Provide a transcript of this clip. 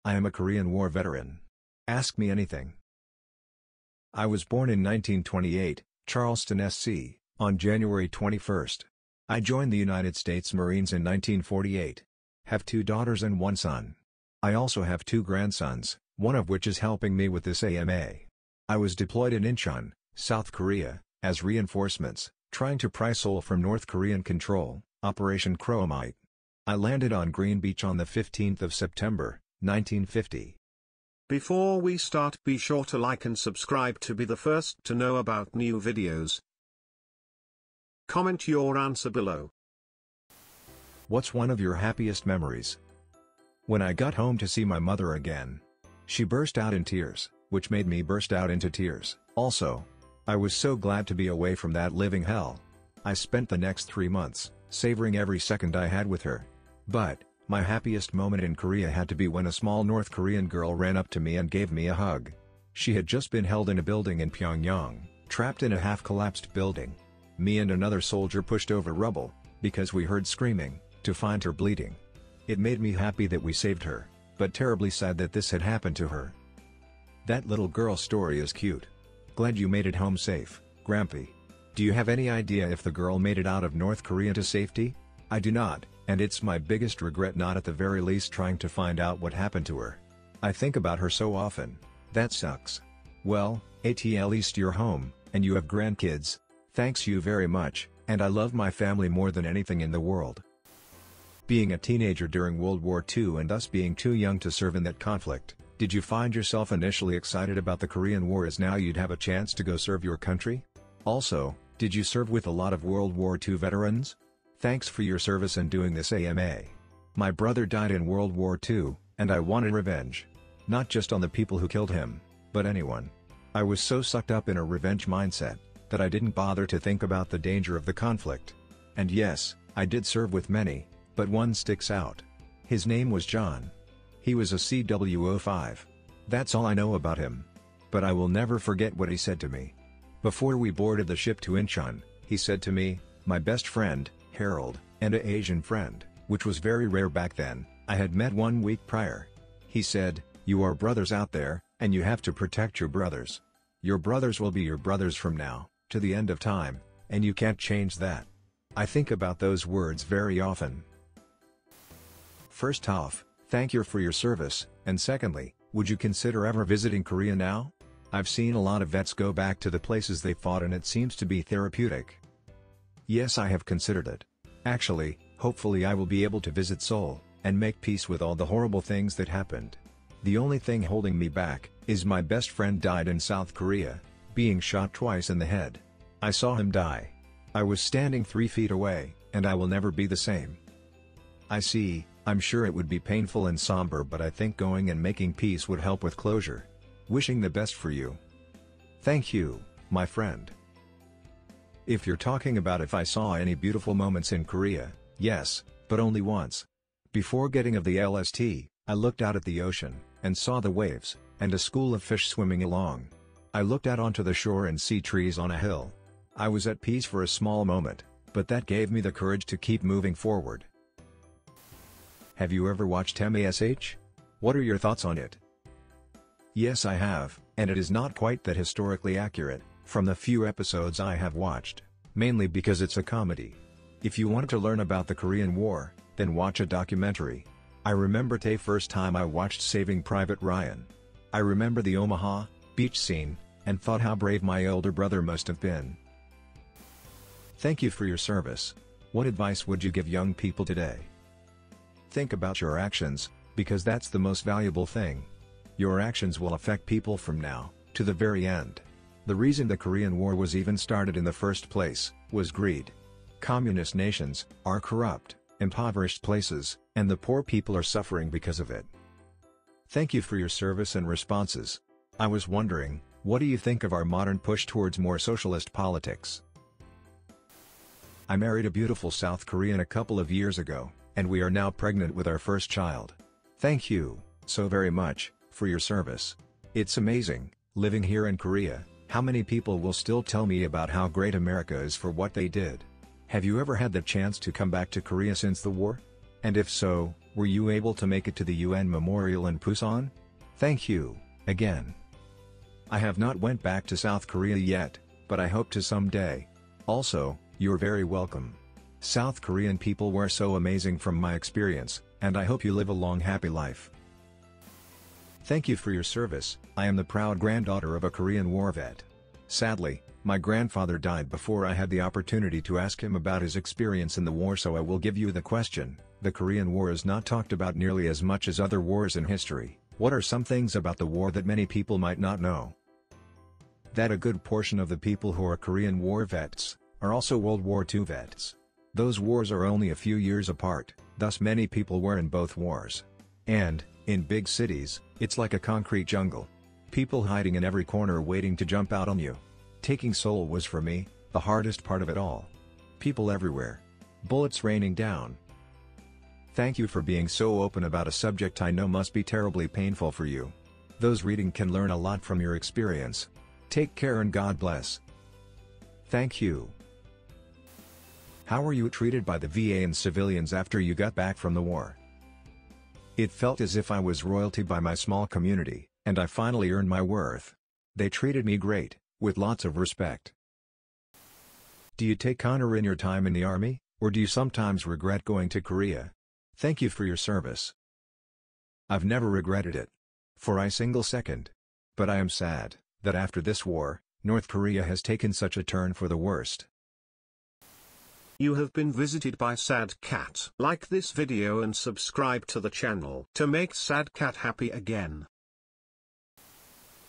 I am a Korean War veteran. Ask me anything. I was born in 1928, Charleston, SC, on January 21st. I joined the United States Marines in 1948. Have 2 daughters and 1 son. I also have 2 grandsons, one of which is helping me with this AMA. I was deployed in Incheon, South Korea, as reinforcements, trying to pry Seoul from North Korean control, Operation Chromite. I landed on Green Beach on the 15th of September, 1950. Before we start, be sure to like and subscribe to be the first to know about new videos. Comment your answer below. What's one of your happiest memories? When I got home to see my mother again. She burst out in tears, which made me burst out into tears, also. I was so glad to be away from that living hell. I spent the next 3 months, savoring every second I had with her. But, my happiest moment in Korea had to be when a small North Korean girl ran up to me and gave me a hug. She had just been held in a building in Pyongyang, trapped in a half-collapsed building. Me and another soldier pushed over rubble, because we heard screaming, to find her bleeding. It made me happy that we saved her, but terribly sad that this had happened to her. That little girl's story is cute. Glad you made it home safe, Grampy. Do you have any idea if the girl made it out of North Korea to safety? I do not, and it's my biggest regret not at the very least trying to find out what happened to her. I think about her so often. That sucks. Well, at least you're home, and you have grandkids. Thanks you very much, and I love my family more than anything in the world. Being a teenager during World War II and thus being too young to serve in that conflict, did you find yourself initially excited about the Korean War as now you'd have a chance to go serve your country? Also, did you serve with a lot of World War II veterans? Thanks for your service and doing this AMA. My brother died in World War II, and I wanted revenge. Not just on the people who killed him, but anyone. I was so sucked up in a revenge mindset, that I didn't bother to think about the danger of the conflict. And yes, I did serve with many, but one sticks out. His name was John. He was a CW05. That's all I know about him. But I will never forget what he said to me. Before we boarded the ship to Incheon, he said to me, my best friend, Harold, and an Asian friend, which was very rare back then, I had met 1 week prior. He said, you are brothers out there, and you have to protect your brothers. Your brothers will be your brothers from now, to the end of time, and you can't change that. I think about those words very often. First off, thank you for your service, and secondly, would you consider ever visiting Korea now? I've seen a lot of vets go back to the places they fought and it seems to be therapeutic. Yes, I have considered it. Actually, hopefully I will be able to visit Seoul, and make peace with all the horrible things that happened. The only thing holding me back, is my best friend died in South Korea, being shot twice in the head. I saw him die. I was standing 3 feet away, and I will never be the same. I see, I'm sure it would be painful and somber, but I think going and making peace would help with closure. Wishing the best for you. Thank you, my friend. If you're talking about if I saw any beautiful moments in Korea, yes, but only once. Before getting of the LST, I looked out at the ocean, and saw the waves, and a school of fish swimming along. I looked out onto the shore and see trees on a hill. I was at peace for a small moment, but that gave me the courage to keep moving forward. Have you ever watched MASH? What are your thoughts on it? Yes, I have, and it is not quite that historically accurate, from the few episodes I have watched, mainly because it's a comedy. If you want to learn about the Korean War, then watch a documentary. I remember the first time I watched Saving Private Ryan. I remember the Omaha beach scene, and thought how brave my older brother must have been. Thank you for your service. What advice would you give young people today? Think about your actions, because that's the most valuable thing. Your actions will affect people from now, to the very end. The reason the Korean War was even started in the first place, was greed. Communist nations are corrupt, impoverished places, and the poor people are suffering because of it. Thank you for your service and responses. I was wondering, what do you think of our modern push towards more socialist politics? I married a beautiful South Korean a couple of years ago, and we are now pregnant with our first child. Thank you, so very much, for your service. It's amazing, living here in Korea, how many people will still tell me about how great America is for what they did. Have you ever had the chance to come back to Korea since the war? And if so, were you able to make it to the UN Memorial in Busan? Thank you, again. I have not went back to South Korea yet, but I hope to someday. Also, you're very welcome. South Korean people were so amazing from my experience, and I hope you live a long happy life. Thank you for your service. I am the proud granddaughter of a Korean war vet. Sadly, my grandfather died before I had the opportunity to ask him about his experience in the war, so I will give you the question. The Korean War is not talked about nearly as much as other wars in history. What are some things about the war that many people might not know? That a good portion of the people who are Korean War vets are also World War II vets. Those wars are only a few years apart, thus many people were in both wars. And, in big cities, it's like a concrete jungle. People hiding in every corner waiting to jump out on you. Taking Seoul was for me, the hardest part of it all. People everywhere. Bullets raining down. Thank you for being so open about a subject I know must be terribly painful for you. Those reading can learn a lot from your experience. Take care and God bless. Thank you. How were you treated by the VA and civilians after you got back from the war? It felt as if I was royalty by my small community, and I finally earned my worth. They treated me great, with lots of respect. Do you take honor in your time in the army, or do you sometimes regret going to Korea? Thank you for your service. I've never regretted it. For a single second. But I am sad that after this war, North Korea has taken such a turn for the worst. You have been visited by Sad Cat. Like this video and subscribe to the channel to make Sad Cat happy again.